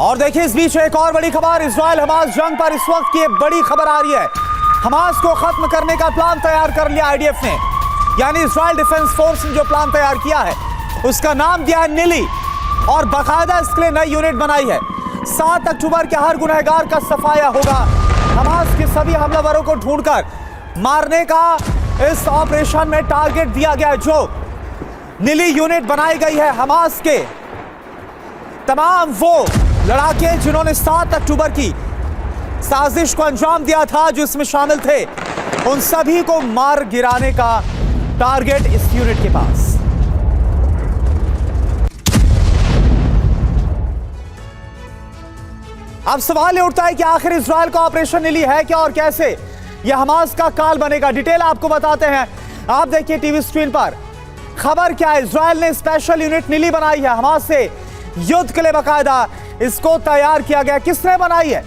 और देखिए इस बीच एक और बड़ी खबर, इजराइल हमास जंग पर इस वक्त की बड़ी खबर आ रही है। हमास को खत्म करने का प्लान तैयार कर लिया आईडीएफ ने, यानी इजराइल डिफेंस फोर्स ने जो प्लान तैयार किया है उसका नाम दिया है निली और बाकायदा इसके लिए नई यूनिट बनाई है। 7 अक्टूबर के हर गुनहगार का सफाया होगा। हमास के सभी हमलावरों को ढूंढकर मारने का इस ऑपरेशन में टारगेट दिया गया है। जो निली यूनिट बनाई गई है, हमास के तमाम वो लड़ाके जिन्होंने 7 अक्टूबर की साजिश को अंजाम दिया था, जो इसमें शामिल थे, उन सभी को मार गिराने का टारगेट इस यूनिट के पास। अब सवाल ये उठता है कि आखिर इजराइल का ऑपरेशन निली है क्या और कैसे यह हमास का काल बनेगा। डिटेल आपको बताते हैं, आप देखिए टीवी स्क्रीन पर। खबर क्या है, इजराइल ने स्पेशल यूनिट निली बनाई है। हमास से युद्ध के लिए बाकायदा इसको तैयार किया गया। किसने बनाई है?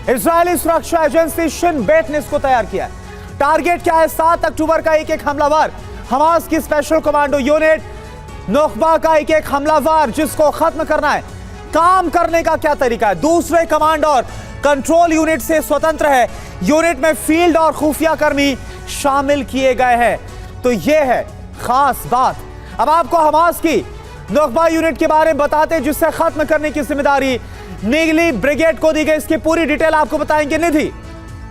इजरायली सुरक्षा एजेंसी शिन बेट ने इसको तैयार किया है। टारगेट क्या है? 7 अक्टूबर का एक हमलावर, हमास की स्पेशल कमांडो यूनिट, नुखबा का एक हमलावर जिसको खत्म करना है। काम करने का क्या तरीका है? दूसरे कमांड और कंट्रोल यूनिट से स्वतंत्र है। यूनिट में फील्ड और खुफिया कर्मी शामिल किए गए हैं। तो यह है खास बात। अब आपको हमास की नुखबा यूनिट के बारे में बताते हैं, जिससे खत्म करने की जिम्मेदारी निली ब्रिगेड को दी गई। इसकी पूरी डिटेल आपको बताएंगे निधि।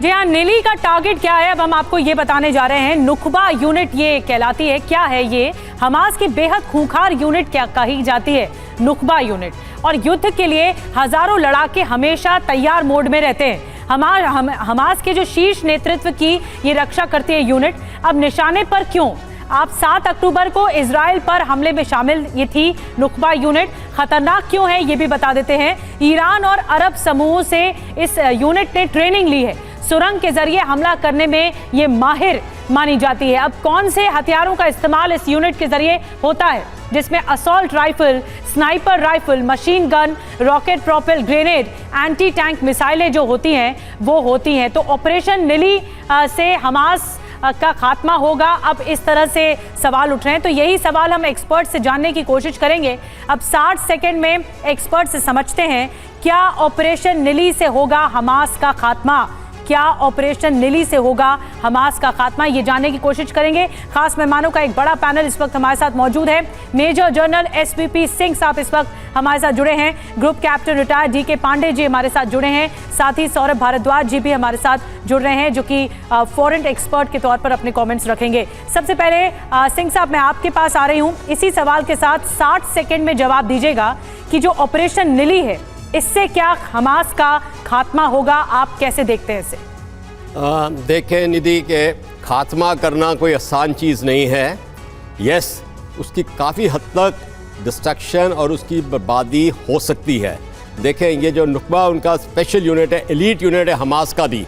जी हाँ, निली का टारगेट क्या है अब हम आपको ये बताने जा रहे हैं। नुखबा यूनिट ये कहलाती है। क्या है ये? हमास की बेहद खूंखार यूनिट क्या कही जाती है नुखबा यूनिट, और युद्ध के लिए हजारों लड़ाके हमेशा तैयार मोड में रहते हैं। हमास के जो शीर्ष नेतृत्व की ये रक्षा करती है यूनिट। अब निशाने पर क्यों? आप 7 अक्टूबर को इजराइल पर हमले में शामिल ये थी नुखबा यूनिट। खतरनाक क्यों है ये भी बता देते हैं। ईरान और अरब समूह से इस यूनिट ने ट्रेनिंग ली है। सुरंग के जरिए हमला करने में ये माहिर मानी जाती है। अब कौन से हथियारों का इस्तेमाल इस यूनिट के जरिए होता है, जिसमें assault rifle, sniper rifle, machine gun, rocket propel grenade, anti tank मिसाइलें जो होती हैं वो होती हैं। तो ऑपरेशन निली से हमास का खात्मा होगा। अब इस तरह से सवाल उठ रहे हैं, तो यही सवाल हम एक्सपर्ट से जानने की कोशिश करेंगे। अब 60 सेकंड में एक्सपर्ट से समझते हैं क्या ऑपरेशन निली से होगा हमास का खात्मा। क्या ऑपरेशन निली से होगा हमास का खात्मा, ये जानने की कोशिश करेंगे। खास मेहमानों का एक बड़ा पैनल इस वक्त हमारे साथ मौजूद है। मेजर जनरल एसपीपी सिंह साहब इस वक्त हमारे साथ जुड़े हैं। Group captain retired DK Pandey ji हमारे साथ जुड़े हैं। साथ ही सौरभ भारद्वाज जी भी हमारे साथ जुड़ रहे हैं, जो कि फॉरेन एक्सपर्ट के तौर पर अपने कॉमेंट्स रखेंगे। सबसे पहले सिंह साहब, मैं आपके पास आ रही हूँ। इसी सवाल के साथ 60 सेकेंड में जवाब दीजिएगा कि जो ऑपरेशन निली है इससे क्या हमास का खात्मा होगा, आप कैसे देखते हैं इसे? देखें निधि के खात्मा करना कोई आसान चीज़ नहीं है। यस, उसकी काफ़ी हद तक डिस्ट्रक्शन और उसकी बर्बादी हो सकती है। देखें ये जो नुखबा उनका स्पेशल यूनिट है, एलीट यूनिट है हमास का भी,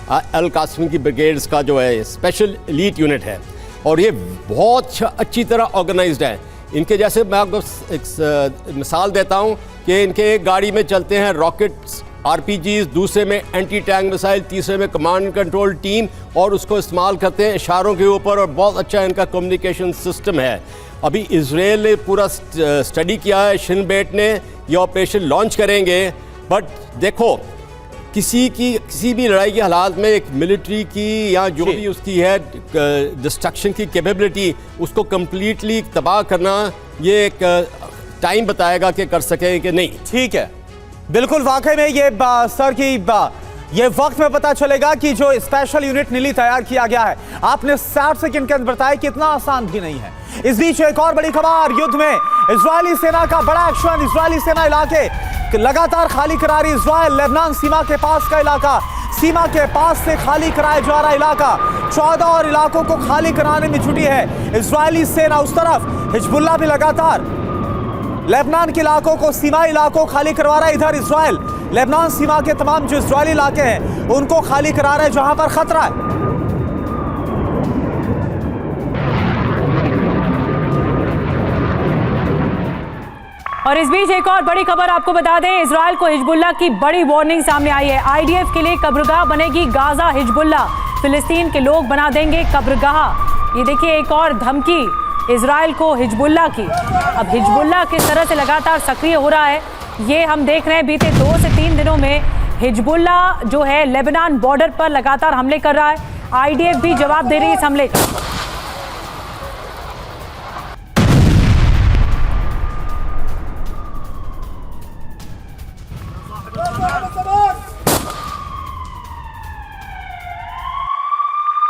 अल कासिम की ब्रिगेड्स का जो है स्पेशल एलीट यूनिट है, और ये बहुत अच्छी तरह ऑर्गेनाइज्ड है। इनके जैसे मैं आपको एक मिसाल देता हूँ कि इनके एक गाड़ी में चलते हैं रॉकेट्स, आरपीजीज, दूसरे में एंटी टैंक मिसाइल, तीसरे में कमांड कंट्रोल टीम, और उसको इस्तेमाल करते हैं इशारों के ऊपर, और बहुत अच्छा इनका कम्युनिकेशन सिस्टम है। अभी इजराइल ने पूरा स्टडी किया है, शिन बेट ने ये ऑपरेशन लॉन्च करेंगे। बट देखो, किसी भी लड़ाई के हालात में एक मिलिट्री की या जो भी उसकी है डिस्ट्रक्शन की कैपेबिलिटी, उसको कम्प्लीटली तबाह करना, ये एक टाइम बताएगा कि कर सके कि नहीं। ठीक है, बिल्कुल, वाकई में ये सर की ये वक्त में पता चलेगा कि जो स्पेशल यूनिट निली तैयार किया गया है, आपने 60 सेकंड के अंदर बताया कि इतना आसान भी नहीं है। इस बीच एक और बड़ी खबर, युद्ध में इजरायली सेना का बड़ा एक्शन। इजरायली सेना इलाके लगातार खाली करा रही। इजराइल लेबनान सीमा के पास का इलाका, सीमा के पास से खाली कराया जा रहा इलाका, 14 और इलाकों को खाली कराने में जुटी है इजरायली सेना। उस तरफ हिजबुल्लाह भी लगातार लेबनान के इलाकों को, सीमाई इलाकों खाली करवा रहा है। इधर इजराइल लेबनान सीमा के तमाम जो इजरायली इलाके हैं उनको खाली करा रहा है जहां पर खतरा है। और इस बीच एक और बड़ी खबर आपको बता दें, इजराइल को हिजबुल्लाह की बड़ी वार्निंग सामने आई है। आईडीएफ के लिए कब्रगाह बनेगी गाजा हिजबुल्लाह, फिलिस्तीन के लोग बना देंगे कब्रगाह। ये देखिए एक और धमकी इजराइल को हिजबुल्लाह की। अब हिजबुल्लाह किस तरह से लगातार सक्रिय हो रहा है ये हम देख रहे हैं बीते 2 से 3 दिनों में हिजबुल्ला जो है लेबनान बॉर्डर पर लगातार हमले कर रहा है। आईडीएफ भी जवाब दे रही है इस हमले का।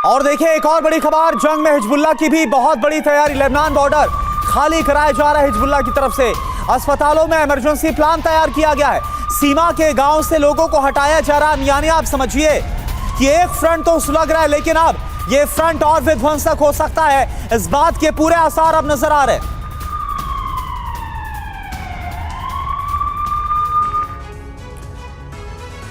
और देखिए एक और बड़ी खबर, जंग में हिजबुल्ला की भी बहुत बड़ी तैयारी। लेबनान बॉर्डर खाली कराया जा रहा है हिजबुल्ला की तरफ से। अस्पतालों में इमरजेंसी प्लान तैयार किया गया है। सीमा के गांव से लोगों को हटाया जा रहा है। यानी आप समझिए कि एक फ्रंट तो सुलग रहा है, लेकिन अब ये फ्रंट और विध्वंसक हो सकता है। इस बात के पूरे आसार अब नजर आ रहे हैं।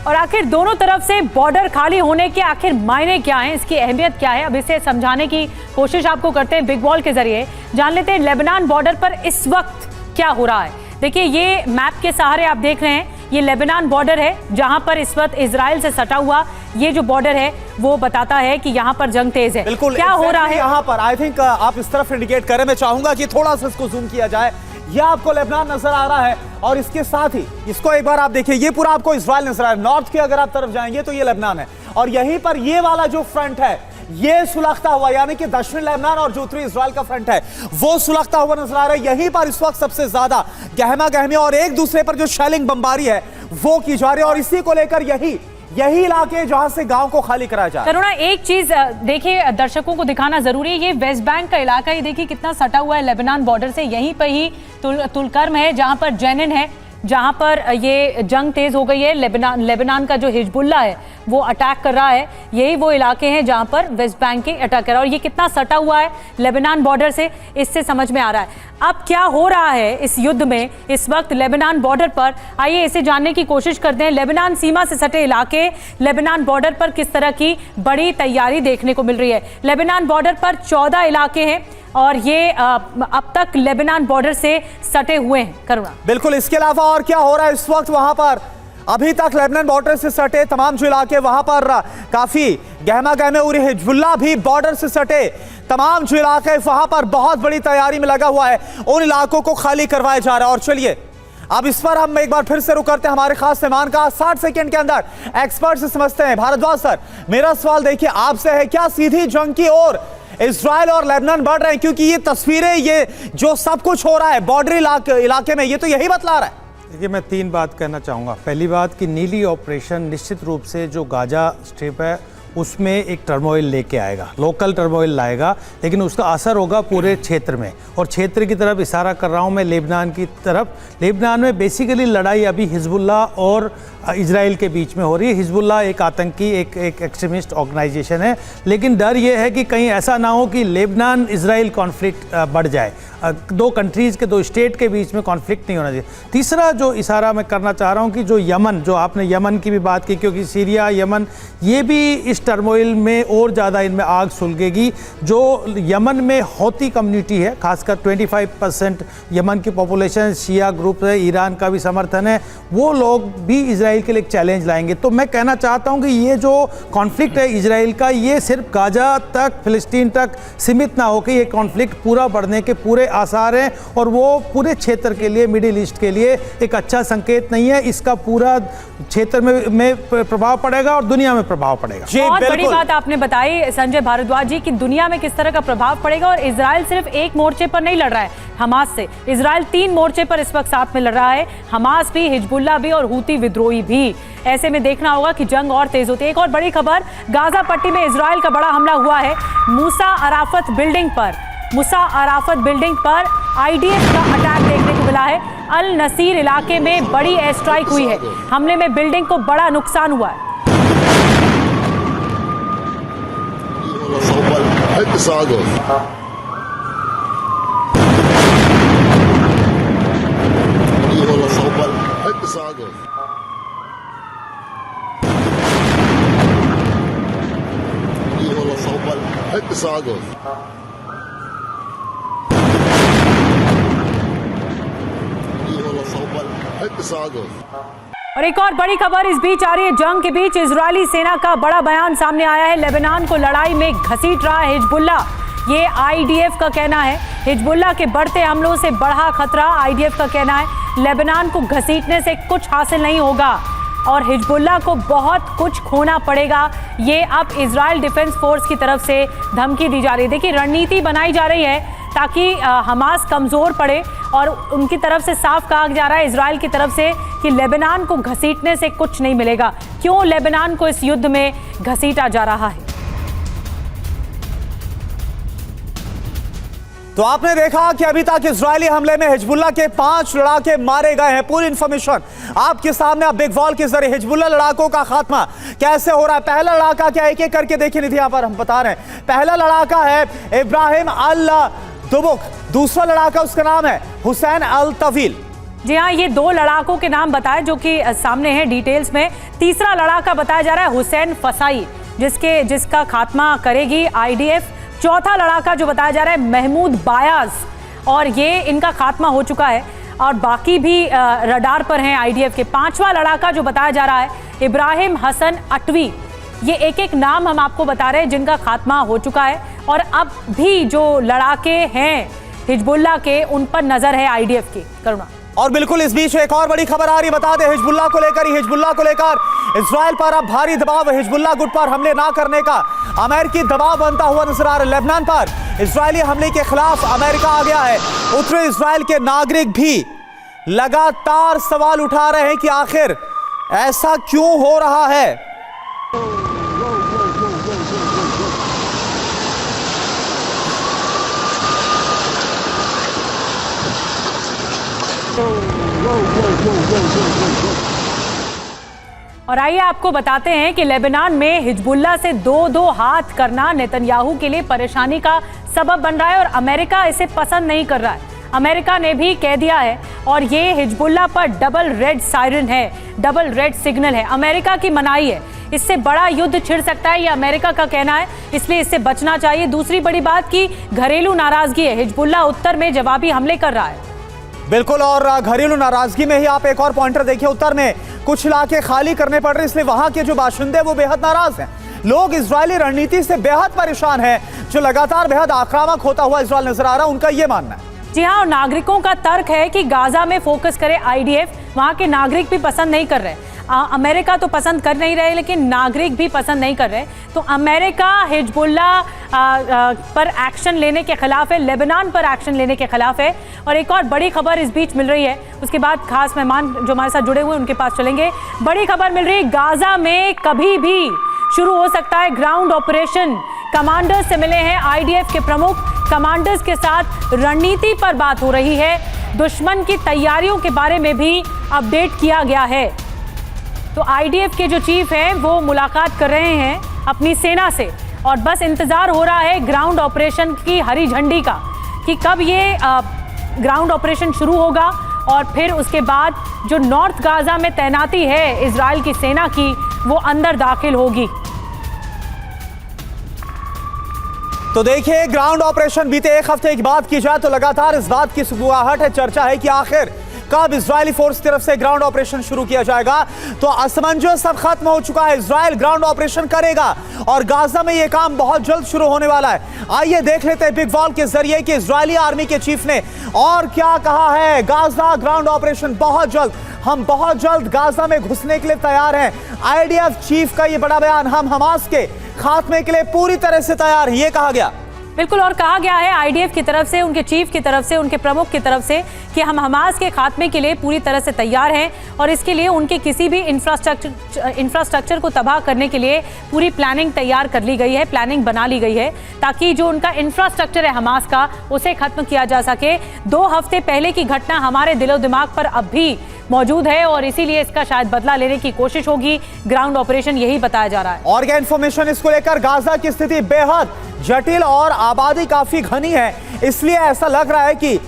और आखिर दोनों तरफ से बॉर्डर खाली होने के आखिर मायने क्या हैं, इसकी अहमियत क्या है, अब इसे समझाने की कोशिश आपको करते हैं बिग बॉल के जरिए। जान लेते हैं लेबनान बॉर्डर पर इस वक्त क्या हो रहा है। देखिए ये मैप के सहारे आप देख रहे हैं, ये लेबनान बॉर्डर है जहां पर इस वक्त इजराइल से सटा हुआ ये जो बॉर्डर है वो बताता है कि यहाँ पर जंग तेज है। बिल्कुल क्या हो रहा है यहाँ पर, आई थिंक आप इस तरफ इंडिकेट करें। मैं चाहूंगा कि थोड़ा सा इसको जूम किया जाए। ये आपको लेबनान नजर आ रहा है और इसके साथ ही इसको एक बार आप देखिए, ये पूरा आपको इजराइल नजर आ रहा है। नॉर्थ के अगर आप तरफ जाएंगे तो ये लेबनान है और यहीं पर ये वाला जो फ्रंट है ये सुलगता हुआ, यानी कि दक्षिण लेबनान और जो उत्तरी इजराइल का फ्रंट है वो सुलगता हुआ नजर आ रहा है। यहीं पर इस वक्त सबसे ज्यादा गहमा गहमी और एक दूसरे पर जो शेलिंग बमबारी है वो की जा रही है और इसी को लेकर यही इलाके जहां से गांव को खाली कराया जा रहा है। करुणा एक चीज देखिए दर्शकों को दिखाना जरूरी है, ये वेस्ट बैंक का इलाका, ये देखिए कितना सटा हुआ है लेबनान बॉर्डर से। यहीं पर ही तुलकर्म है जहां पर जेनिन है, जहां पर ये जंग तेज हो गई है। लेबनान का जो हिजबुल्ला है वो अटैक कर रहा है। यही वो इलाके हैं जहां पर वेस्ट बैंक के अटैक कर रहा है और ये कितना सटा हुआ है लेबनान बॉर्डर से, इससे समझ में आ रहा है। अब क्या हो रहा है इस युद्ध में इस वक्त लेबनान बॉर्डर पर, आइए इसे जानने की कोशिश करते हैं। लेबनान सीमा से सटे इलाके, लेबनान बॉर्डर पर किस तरह की बड़ी तैयारी देखने को मिल रही है। लेबनान बॉर्डर पर 14 इलाके हैं और ये अब तक लेबनान बॉर्डर से सटे हुए हैं। करुणा बिल्कुल, इसके अलावा और क्या हो रहा है इस वक्त वहां पर? अभी तक लेबनान बॉर्डर से सटे तमाम जो इलाके वहां पर काफी गहमा गहमे हुए। हिजबुल्ला भी बॉर्डर से सटे तमाम जो इलाके वहां पर बहुत बड़ी तैयारी में लगा हुआ है। उन इलाकों को खाली करवाया जा रहा है। और चलिए अब इस पर हम एक बार फिर से रुक करते हैं हमारे खास मेहमान का। 60 सेकंड के अंदर एक्सपर्ट से समझते हैं। भारद्वाज सर, मेरा सवाल देखिए आपसे है, क्या सीधी जंग की ओर इजराइल और लेबनान बढ़ रहे हैं? क्योंकि ये तस्वीरें, ये जो सब कुछ हो रहा है बॉर्डरी इलाके में, ये तो यही बतला रहा है। देखिए मैं 3 बात कहना चाहूँगा। पहली बात कि नीली ऑपरेशन निश्चित रूप से जो गाजा स्ट्रिप है उसमें एक टर्मोइल लेके आएगा, लोकल टर्मोइल लाएगा, लेकिन उसका असर होगा पूरे क्षेत्र में। और क्षेत्र की तरफ इशारा कर रहा हूँ मैं लेबनान की तरफ। लेबनान में बेसिकली लड़ाई अभी हिजबुल्ला और इजराइल के बीच में हो रही है। हिजबुल्ला एक आतंकी एक एक्सट्रीमिस्ट ऑर्गेनाइजेशन है, लेकिन डर ये है कि कहीं ऐसा ना हो कि लेबनान इजराइल कॉन्फ्लिक्ट बढ़ जाए। 2 कंट्रीज़ के 2 स्टेट के बीच में कॉन्फ्लिक्ट नहीं होना चाहिए। तीसरा जो इशारा मैं करना चाह रहा हूँ कि जो यमन, जो आपने यमन की भी बात की, क्योंकि सीरिया यमन ये भी इस टर्मोइल में और ज़्यादा इनमें आग सुलगेगी। जो यमन में हौती कम्युनिटी है, खासकर 25% यमन की पॉपुलेशन शिया ग्रुप है, ईरान का भी समर्थन है, वो लोग भी इजराइल के लिए एक चैलेंज लाएंगे। तो मैं कहना चाहता हूँ कि ये जो कॉन्फ्लिक्ट है इजराइल का, ये सिर्फ गाजा तक, फिलिस्तीन तक सीमित ना होकर ये कॉन्फ्लिक्ट पूरा बढ़ने के पूरे आसार हैं और वो पूरे क्षेत्र के लिए, मिडिल ईस्ट के लिए एक अच्छा संकेत नहीं है। इसका पूरा क्षेत्र में प्रभाव पड़ेगा और दुनिया में प्रभाव पड़ेगा। बहुत बड़ी बात आपने बताई संजय भारद्वाज जी कि दुनिया में किस तरह का प्रभाव पड़ेगा। और इजराइल सिर्फ एक मोर्चे पर नहीं लड़ रहा है हमास से, इजराइल 3 मोर्चे पर इस वक्त साथ में लड़ रहा है, हमास भी, हिजबुल्ला भी और हूती विद्रोही भी। ऐसे में देखना होगा कि जंग और तेज होती है। एक और बड़ी खबर, गाजा पट्टी में इजराइल का बड़ा हमला हुआ है। मूसा अराफत बिल्डिंग पर आईडीएफ का अटैक देखने को मिला है। अल नसीर इलाके में बड़ी एयर स्ट्राइक हुई है। हमले में बिल्डिंग को बड़ा नुकसान हुआ है। और एक और बड़ी खबर इस बीच आ रही है, जंग के बीच इजरायली सेना का बड़ा बयान सामने आया है। लेबनान को लड़ाई में घसीट रहा है हिजबुल्ला। ये आईडीएफ का कहना है। हिजबुल्लाह के बढ़ते हमलों से बढ़ा खतरा, आईडीएफ का कहना है। लेबनान को घसीटने से कुछ हासिल नहीं होगा और हिजबुल्लाह को बहुत कुछ खोना पड़ेगा, ये अब इजराइल डिफेंस फोर्स की तरफ से धमकी दी जा रही है। देखिए, रणनीति बनाई जा रही है ताकि हमास कमज़ोर पड़े और उनकी तरफ से साफ कहा जा रहा है इजराइल की तरफ से कि लेबनान को घसीटने से कुछ नहीं मिलेगा। क्यों लेबनान को इस युद्ध में घसीटा जा रहा है? तो आपने देखा कि अभी तक इजरायली हमले में हिजबुल्लाह के 5 लड़ाके मारे गए हैं। पूरी इंफॉर्मेशन आपके सामने, आप बिग वॉल के जरिए हिजबुल्लाह लड़ाकों का खात्मा कैसे हो रहा है। पहला लड़ाका क्या, एक एक करके देखिए निधि, यहाँ पर हम बता रहे हैं। पहला लड़ाका है इब्राहिम अल दुबुक, दूसरा लड़ाका उसका नाम है हुसैन अल तवील। जी हाँ, ये 2 लड़ाकों के नाम बताए जो कि सामने हैं डिटेल्स में। तीसरा लड़ाका बताया जा रहा है हुसैन फसाई, जिसका खात्मा करेगी आईडीएफ। चौथा लड़ाका जो बताया जा रहा है महमूद बायाज, और ये इनका खात्मा हो चुका है और बाकी भी रडार पर हैं आईडीएफ के। 5वां लड़ाका जो बताया जा रहा है इब्राहिम हसन अटवी। ये एक एक नाम हम आपको बता रहे हैं जिनका खात्मा हो चुका है और अब भी जो लड़ाके हैं हिजबुल्लाह के उन पर नजर है आईडीएफ की। करुणा। और बिल्कुल इस बीच एक और बड़ी खबर आ रही, बता दें हिजबुल्लाह को लेकर इजराइल पर अब भारी दबाव, हिजबुल्लाह गुट पर हमले ना करने का अमेरिकी दबाव बनता हुआ नजर आ रहा है। लेबनान पर इजरायली हमले के खिलाफ अमेरिका आ गया है। उत्तरी इजराइल के नागरिक भी लगातार सवाल उठा रहे हैं कि आखिर ऐसा क्यों हो रहा है। और आइए आपको बताते हैं कि लेबनान में हिजबुल्लाह से 2-2 हाथ करना नेतन्याहू के लिए परेशानी का सबब बन रहा है और अमेरिका इसे पसंद नहीं कर रहा है। अमेरिका ने भी कह दिया है और ये हिजबुल्लाह पर डबल रेड सायरन है, डबल रेड सिग्नल है। अमेरिका की मनाही है, इससे बड़ा युद्ध छिड़ सकता है, ये अमेरिका का कहना है, इसलिए इससे बचना चाहिए। दूसरी बड़ी बात की घरेलू नाराजगी है, हिजबुल्लाह उत्तर में जवाबी हमले कर रहा है। बिल्कुल, और घरेलू नाराजगी में ही आप एक और पॉइंटर देखिए, उत्तर में कुछ इलाके खाली करने पड़ रहे, इसलिए वहां के जो बाशिंदे वो बेहद नाराज हैं। लोग इजरायली रणनीति से बेहद परेशान हैं, जो लगातार बेहद आक्रामक होता हुआ इजरायल नजर आ रहा है, उनका ये मानना है। जी हाँ, और नागरिकों का तर्क है कि गाजा में फोकस करे आईडीएफ, वहां के नागरिक भी पसंद नहीं कर रहे। अमेरिका तो पसंद कर नहीं रहे लेकिन नागरिक भी पसंद नहीं कर रहे। तो अमेरिका हिजबुल्लाह पर एक्शन लेने के खिलाफ है, लेबनान पर एक्शन लेने के खिलाफ है। और एक और बड़ी खबर इस बीच मिल रही है, उसके बाद खास मेहमान जो हमारे साथ जुड़े हुए हैं उनके पास चलेंगे। बड़ी खबर मिल रही है, गाजा में कभी भी शुरू हो सकता है ग्राउंड ऑपरेशन। कमांडर्स से मिले हैं आईडीएफ के प्रमुख, कमांडर्स के साथ रणनीति पर बात हो रही है, दुश्मन की तैयारियों के बारे में भी अपडेट किया गया है। तो आईडीएफ के जो चीफ हैं वो मुलाकात कर रहे हैं अपनी सेना से और बस इंतजार हो रहा है ग्राउंड ऑपरेशन की हरी झंडी का कि कब ये ग्राउंड ऑपरेशन शुरू होगा और फिर उसके बाद जो नॉर्थ गाजा में तैनाती है इजराइल की सेना की वो अंदर दाखिल होगी। तो देखिए, ग्राउंड ऑपरेशन बीते एक हफ्ते की बात की जाए तो लगातार इस बात की सुगबुगाहट है, चर्चा है कि आखिर कब इजरायली फोर्स की तरफ से ग्राउंड ऑपरेशन शुरू किया जाएगा। तो असमंजस सब खत्म हो चुका है, इजरायल ग्राउंड ऑपरेशन करेगा और गाजा में यह काम बहुत जल्द शुरू होने वाला है। आइए देख लेते हैं बिग वॉल के जरिए कि इजरायली आर्मी के चीफ ने और क्या कहा है। गाजा ग्राउंड ऑपरेशन बहुत जल्द, हम बहुत जल्द गाजा में घुसने के लिए तैयार हैं। आईडीएफ चीफ का यह बड़ा बयान, हम हमास के खात्मे के लिए पूरी तरह से तैयार है, ये कहा गया। बिल्कुल, और कहा गया है आईडीएफ की तरफ से, उनके चीफ की तरफ से, उनके प्रमुख की तरफ से कि हम हमास के खात्मे के लिए पूरी तरह से तैयार हैं और इसके लिए उनके किसी भी इंफ्रास्ट्रक्चर को तबाह करने के लिए पूरी प्लानिंग तैयार कर ली गई है, प्लानिंग बना ली गई है ताकि जो उनका इंफ्रास्ट्रक्चर है हमास का उसे खत्म किया जा सके। 2 हफ्ते पहले की घटना हमारे दिलो दिमाग पर अब भी मौजूद है और इसीलिए इसका शायद बदला लेने की कोशिश होगी। ग्राउंड ऑपरेशन यही बताया जा रहा है। और क्या इंफॉर्मेशन इसको लेकर, गाजा की स्थिति बेहद जटिल और आबादी काफी घनी है, इसलिए ऐसा लग रहा है कि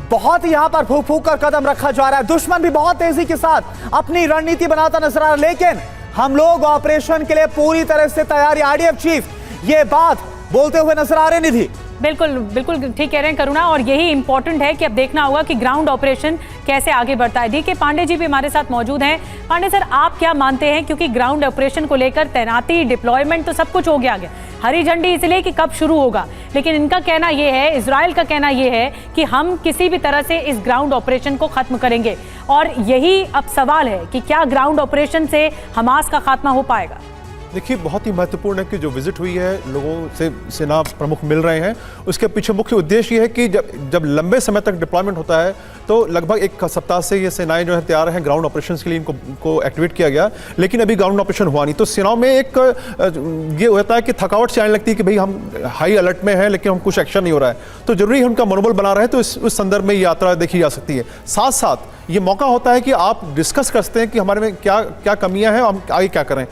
बहुत यहां पर फूक फूक कर कदम रखा जा रहा है। दुश्मन भी बहुत तेजी के साथ अपनी रणनीति बनाता नजर आ रहा है, लेकिन हम लोग ऑपरेशन के लिए पूरी तरह से तैयार। आईडीएफ चीफ ये बात बोलते हुए नजर आ रहे। निधि, बिल्कुल बिल्कुल ठीक कह रहे हैं करुणा, और यही इंपॉर्टेंट है कि अब देखना होगा कि ग्राउंड ऑपरेशन कैसे आगे बढ़ता है। डीके पांडे जी भी हमारे साथ मौजूद हैं। पांडे सर, आप क्या मानते हैं, क्योंकि ग्राउंड ऑपरेशन को लेकर तैनाती, डिप्लॉयमेंट तो सब कुछ हो गया आगे, हरी झंडी इसलिए कि कब शुरू होगा, लेकिन इनका कहना यह है, इजराइल का कहना यह है कि हम किसी भी तरह से इस ग्राउंड ऑपरेशन को खत्म करेंगे, और यही अब सवाल है कि क्या ग्राउंड ऑपरेशन से हमास का खात्मा हो पाएगा। देखिए, बहुत ही महत्वपूर्ण है कि जो विजिट हुई है, लोगों से सेना प्रमुख मिल रहे हैं, उसके पीछे मुख्य उद्देश्य ये है कि जब लंबे समय तक डिप्लॉयमेंट होता है तो लगभग एक सप्ताह से ये सेनाएं जो है तैयार हैं ग्राउंड ऑपरेशंस के लिए, इनको एक्टिवेट किया गया, लेकिन अभी ग्राउंड ऑपरेशन हुआ नहीं। तो सेनाओं में एक ये होता है कि थकावट से आने लगती है कि भाई हम हाई अलर्ट में हैं लेकिन हम कुछ एक्शन नहीं हो रहा है, तो जरूरी है उनका मनोबल बना रहे, तो उस संदर्भ में ये यात्रा देखी जा सकती है। साथ साथ ये मौका होता है कि आप डिस्कस कर सकते हैं कि हमारे में क्या क्या कमियां हैं, हम आगे क्या करें।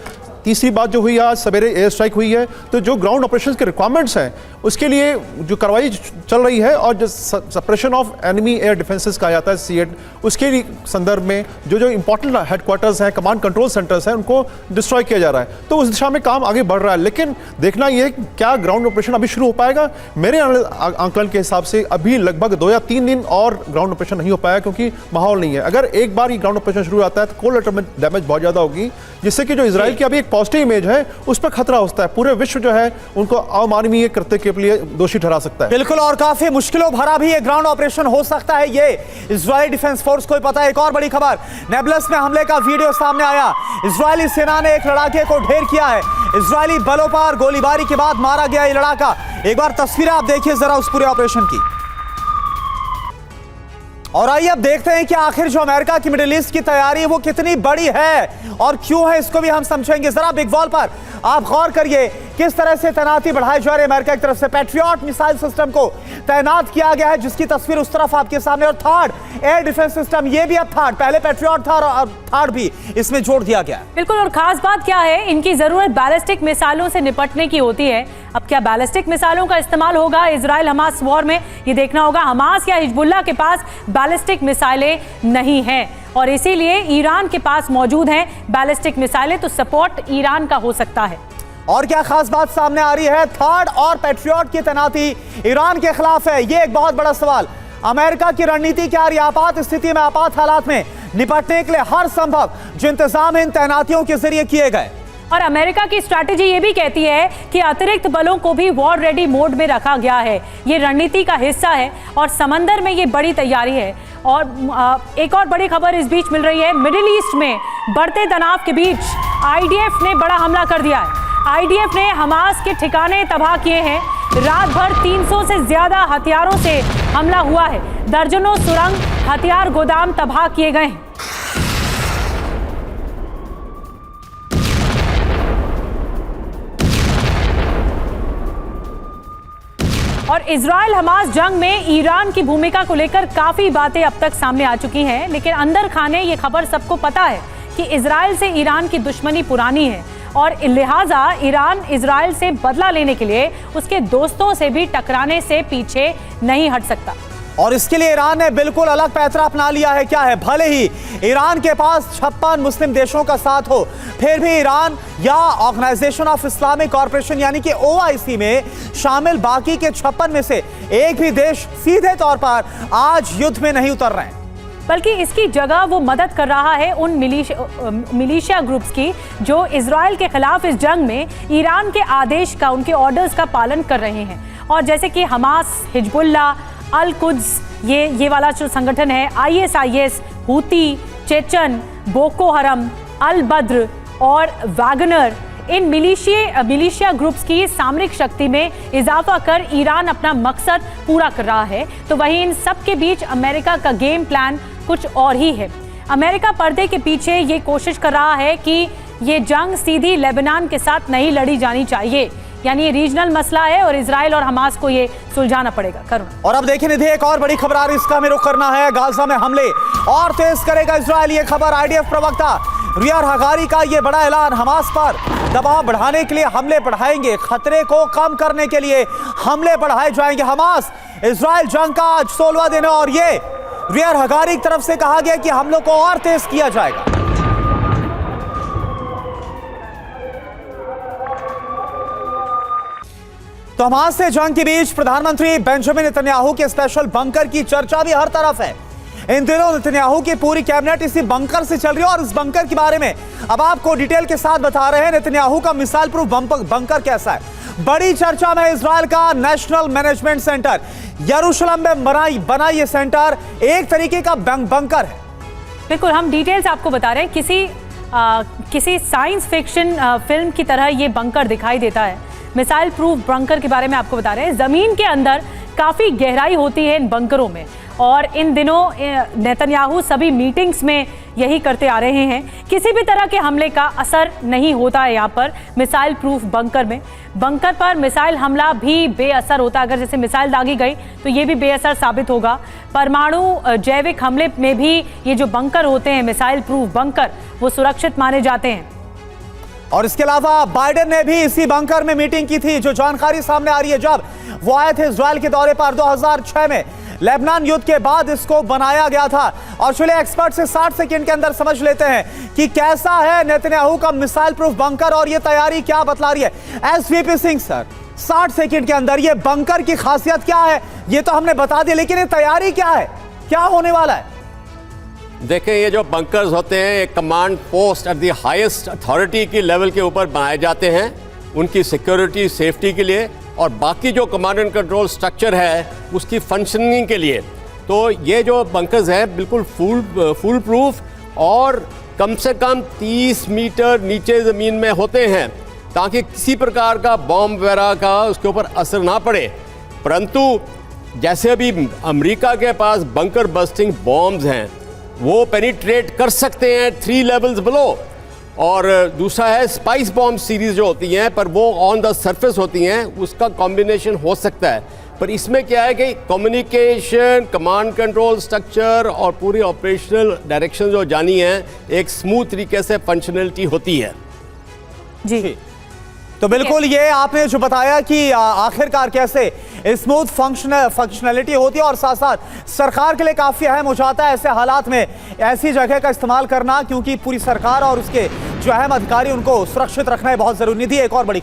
तीसरी बात जो हुई, आज सवेरे एयर स्ट्राइक हुई है, तो जो ग्राउंड ऑपरेशंस के रिक्वायरमेंट्स हैं उसके लिए जो कार्रवाई चल रही है, और जो suppression of enemy air defences कहा जाता है C8, उसके लिए संदर्भ में जो इंपॉर्टेंट हेडक्वार्टर्स हैं, कमांड कंट्रोल सेंटर्स हैं, उनको डिस्ट्रॉय किया जा रहा है। तो उस दिशा में काम आगे बढ़ रहा है, लेकिन देखना यह है कि क्या ग्राउंड ऑपरेशन अभी शुरू हो पाएगा। मेरे आंकलन के हिसाब से अभी लगभग 2 या 3 दिन और ग्राउंड ऑपरेशन नहीं हो पाया, क्योंकि माहौल नहीं है। अगर एक बार ये ग्राउंड ऑपरेशन शुरू होता है तो कोलैटरल डैमेज बहुत ज़्यादा होगी, जिससे कि जो इजराइल की अभी एक पॉजिटिव इमेज है उस पर खतरा होता है। पूरे विश्व जो है उनको अमानवीय कृत्य के लिए दोषी ठहरा सकता है। बिल्कुल, और काफी मुश्किलों भरा भी ये ग्राउंड ऑपरेशन हो सकता है, ये इजरायली डिफेंस फोर्स को ही पता है। एक और बड़ी खबर, नेबलस में हमले का वीडियो सामने आया। इजरायली सेना ने एक लड़ाके को ढेर किया है। इजरायली बलों पर गोलीबारी के बाद मारा गया ये लड़ाका। एक बार तस्वीरें आप देखिए जरा उस पूरे ऑपरेशन की। और आइए अब देखते हैं कि आखिर जो अमेरिका की मिडिल ईस्ट की तैयारी है वो कितनी बड़ी है और क्यों है, इसको भी हम समझेंगे। जरा बिग वॉल पर आप गौर करिए किस तरह से तैनाती बढ़ाई जा रही है। अमेरिका की तरफ से पैट्रियट मिसाइल सिस्टम को तैनात किया गया है, जिसकी तस्वीर उस तरफ आपके सामने। और थर्ड एयर डिफेंस सिस्टम, ये भी अब थर्ड, पहले पैट्रियट था और थर्ड भी इसमें जोड़ दिया गया है। बिल्कुल, और खास बात क्या है, इनकी जरूरत बैलिस्टिक मिसाइलों से निपटने की होती है। अब क्या बैलिस्टिक मिसाइलों का इस्तेमाल होगा इजराइल हमास वॉर में, ये देखना होगा। हमास या हिजबुल्लाह के पास बैलिस्टिक मिसाइलें नहीं हैं, और इसीलिए ईरान के पास मौजूद हैं बैलिस्टिक मिसाइलें, तो सपोर्ट ईरान का हो सकता है। और क्या खास बात सामने आ रही है, थर्ड और पैट्रियट की तैनाती ईरान के खिलाफ है, ये एक बहुत बड़ा सवाल। अमेरिका की रणनीति क्या रही, आपात स्थिति में, आपात हालात में निपटने के लिए हर संभव जो इंतजाम इन तैनातियों के जरिए किए गए। और अमेरिका की स्ट्रैटेजी ये भी कहती है कि अतिरिक्त बलों को भी वॉर रेडी मोड में रखा गया है, ये रणनीति का हिस्सा है, और समंदर में ये बड़ी तैयारी है। और एक और बड़ी खबर इस बीच मिल रही है, मिडिल ईस्ट में बढ़ते तनाव के बीच IDF ने बड़ा हमला कर दिया है। IDF ने हमास के ठिकाने तबाह किए हैं। रात भर 300 से ज्यादा हथियारों से हमला हुआ है, दर्जनों सुरंग, हथियार गोदाम तबाह किए गए हैं। और इजराइल हमास जंग में ईरान की भूमिका को लेकर काफी बातें अब तक सामने आ चुकी हैं, लेकिन अंदर खाने ये खबर सबको पता है कि इजराइल से ईरान की दुश्मनी पुरानी है, और लिहाजा ईरान इजराइल से बदला लेने के लिए उसके दोस्तों से भी टकराने से पीछे नहीं हट सकता। और इसके लिए ईरान ने बिल्कुल अलग पैंतरा अपना लिया है। क्या है, भले ही ईरान के पास 56 मुस्लिम देशों का साथ हो, फिर भी ईरान या ऑर्गेनाइजेशन ऑफ इस्लामिक कॉर्पोरेशन यानी कि OIC में शामिल बाकी के 56 में से एक भी देश सीधे तौर पर आज युद्ध में नहीं उतर रहे हैं, बल्कि इसकी जगह वो मदद कर रहा है उन मिलिशिया ग्रुप्स की जो इजराइल के खिलाफ इस जंग में ईरान के आदेश का, उनके ऑर्डर्स का पालन कर रहे हैं। और जैसे कि हमास, हिजबुल्लाह, अल कुद्स, ये वाला जो संगठन है, ISIS, हूती, चेचन, बोको हरम, अल बद्र और वैगनर, इन मिलिशिया ग्रुप्स की सामरिक शक्ति में इजाफा कर ईरान अपना मकसद पूरा कर रहा है। तो वहीं इन सब के बीच अमेरिका का गेम प्लान कुछ और ही है। अमेरिका पर्दे के पीछे ये कोशिश कर रहा है कि ये जंग सीधी लेबनान के साथ नहीं लड़ी जानी चाहिए, यानी ये रीजनल मसला है और इजराइल और हमास को ये सुलझाना पड़ेगा। करुण, और अब देखिए निधि, एक और बड़ी खबर आ रही है, इसका हमें रुख करना है। गाजा में हमले और तेज करेगा इजराइल, ये खबर IDF प्रवक्ता रियाद हगारी का ये बड़ा ऐलान। हमास पर दबाव बढ़ाने के लिए हमले बढ़ाएंगे, खतरे को कम करने के लिए हमले बढ़ाए जाएंगे। हमास इजराइल जंग का आज 16वां दिन है और ये रियाद हगारी की तरफ से कहा गया कि हमलों को और तेज किया जाएगा। तो हमास से जंग के बीच प्रधानमंत्री बेंजामिन नेतन्याहू के स्पेशल बंकर की चर्चा भी हर तरफ है। इन दिनों नेतन्याहू की पूरी कैबिनेट इसी बंकर से चल रही है और इस बंकर के बारे में अब आपको डिटेल के साथ बता रहे हैं नेतन्याहू का मिसाइल प्रूफ बंकर कैसा है। बड़ी चर्चा में इजराइल का नेशनल मैनेजमेंट सेंटर यरूशलेम में बना ये सेंटर एक तरीके का बंकर है। बिल्कुल, हम डिटेल्स आपको बता रहे हैं। किसी साइंस फिक्शन फिल्म की तरह ये बंकर दिखाई देता है। मिसाइल प्रूफ बंकर के बारे में आपको बता रहे हैं। जमीन के अंदर काफी गहराई होती है इन बंकरों में और इन दिनों नेतन्याहू सभी मीटिंग्स में यही करते आ रहे हैं। किसी भी तरह के हमले का असर नहीं होता है यहाँ पर मिसाइल प्रूफ बंकर में। बंकर पर मिसाइल हमला भी बेअसर होता है। अगर जैसे मिसाइल दागी गई तो ये भी बेअसर साबित होगा। परमाणु जैविक हमले में भी ये जो बंकर होते हैं मिसाइल प्रूफ बंकर वो सुरक्षित माने जाते हैं। और इसके अलावा बाइडेन ने भी इसी बंकर में मीटिंग की थी। जो जानकारी सामने आ रही है, जब वो आए थे इजराइल के दौरे पर 2006 में लेबनान युद्ध के बाद इसको बनाया गया था। और चलिए एक्सपर्ट से 60 सेकंड के अंदर समझ लेते हैं कि कैसा है नेतन्याहू का मिसाइल प्रूफ बंकर और ये तैयारी क्या बतला रही है। एसवीपी सिंह सर, 60 सेकंड के अंदर ये बंकर की खासियत क्या है ये तो हमने बता दिया, लेकिन ये तैयारी क्या है, क्या होने वाला है? देखें, ये जो बंकर्स होते हैं एक command post at the highest authority की लेवल के ऊपर बनाए जाते हैं उनकी सिक्योरिटी सेफ्टी के लिए और बाकी जो कमांड एंड कंट्रोल स्ट्रक्चर है उसकी फंक्शनिंग के लिए। तो ये जो बंकर्स हैं बिल्कुल फुल प्रूफ और कम से कम 30 मीटर नीचे ज़मीन में होते हैं ताकि किसी प्रकार का बॉम्ब वगैरह का उसके ऊपर असर ना पड़े। परंतु जैसे अभी अमेरिका के पास बंकर बस्टिंग बॉम्ब्स हैं वो पेनिट्रेट कर सकते हैं 3 लेवल्स बिलो, और दूसरा है स्पाइस बॉम्ब सीरीज जो होती हैं पर वो ऑन द सरफेस होती हैं, उसका कॉम्बिनेशन हो सकता है। पर इसमें क्या है कि कम्युनिकेशन, कमांड कंट्रोल स्ट्रक्चर और पूरी ऑपरेशनल डायरेक्शन जो जानी है एक स्मूथ तरीके से फंक्शनलिटी होती है। जी तो बिल्कुल ये आपने जो बताया कि आखिरकार कैसे स्मूथ फंक्शनलिटी होती है और साथ साथ सरकार के लिए काफ़ी अहम हो जाता है ऐसे हालात में ऐसी जगह का इस्तेमाल करना, क्योंकि पूरी सरकार और उसके जो अहम अधिकारी उनको सुरक्षित रखना है बहुत ज़रूरी थी। एक और बड़ी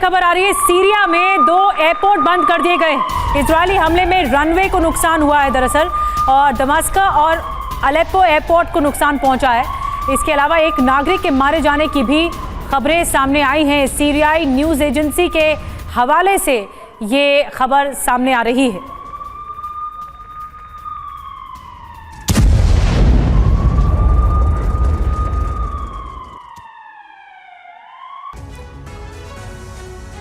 खबर आ रही है। सीरिया में 2 एयरपोर्ट बंद कर दिए गए। इजरायली हमले में रनवे को नुकसान हुआ है दरअसल, और दमिश्क और अलेप्पो एयरपोर्ट को नुकसान पहुंचा है। इसके अलावा एक नागरिक के मारे जाने की भी खबरें सामने आई हैं। सीरियाई न्यूज़ एजेंसी के हवाले से ये खबर सामने आ रही है।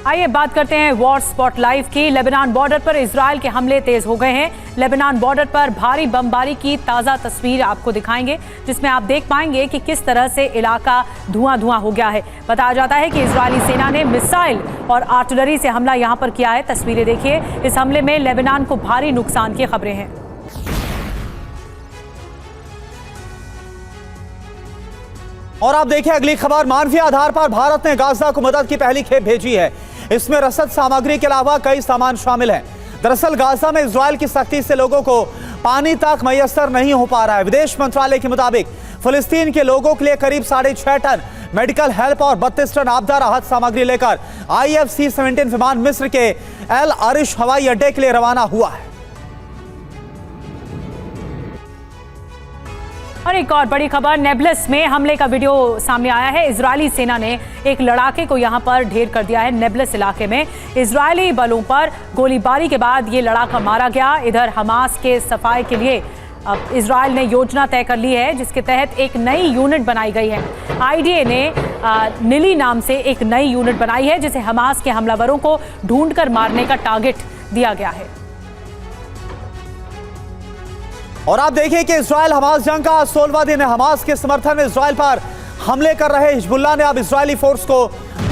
आइए बात करते हैं वॉर स्पॉट लाइव की। लेबनान बॉर्डर पर इजराइल के हमले तेज हो गए हैं। लेबनान बॉर्डर पर भारी बमबारी की ताज़ा तस्वीर आपको दिखाएंगे जिसमें आप देख पाएंगे कि किस तरह से इलाका धुआं हो गया है। बताया जाता है कि इजरायली सेना ने मिसाइल और आर्टिलरी से हमला यहां पर किया है। तस्वीरें देखिए। इस हमले में लेबनान को भारी नुकसान की खबरें हैं। और आप देखिए अगली खबर, मानवीय आधार पर भारत ने गाजा को मदद की पहली खेप भेजी है। इसमें रसद सामग्री के अलावा कई सामान शामिल हैं। दरअसल गाजा में इजराइल की सख्ती से लोगों को पानी तक मैसर नहीं हो पा रहा है। विदेश मंत्रालय के मुताबिक फिलिस्तीन के लोगों के लिए करीब 6.5 टन मेडिकल हेल्प और 32 टन आपदा राहत सामग्री लेकर IF-C-17 विमान मिस्र के एल अरिश हवाई अड्डे के लिए रवाना हुआ है। और एक और बड़ी खबर, नेबलस में हमले का वीडियो सामने आया है। इजरायली सेना ने एक लड़ाके को यहां पर ढेर कर दिया है। नेबलस इलाके में इजरायली बलों पर गोलीबारी के बाद ये लड़ाका मारा गया। इधर हमास के सफाई के लिए अब इजराइल ने योजना तय कर ली है जिसके तहत एक नई यूनिट बनाई गई है। IDF ने निली नाम से एक नई यूनिट बनाई है जिसे हमास के हमलावरों को ढूंढकर मारने का टारगेट दिया गया है। और आप देखिए कि इजराइल हमास जंग का 16वां दिन है। हमास के समर्थन में इजराइल पर हमले कर रहे हिजबुल्लाह ने अब इजरायली फोर्स को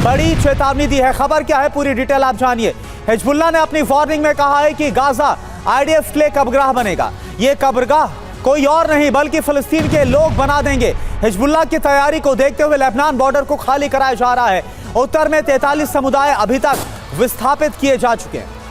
बड़ी चेतावनी दी है। खबर क्या है पूरी डिटेल आप जानिए। हिजबुल्लाह ने अपनी वार्निंग में कहा है कि गाजा IDF के लिए कब्रगाह बनेगा। ये कब्रगाह कोई और नहीं बल्कि फिलिस्तीन के लोग बना देंगे। हिजबुल्लाह की तैयारी को देखते हुए लेबनान बॉर्डर को खाली कराया जा रहा है। उत्तर में 43 समुदाय अभी तक विस्थापित किए जा चुके हैं।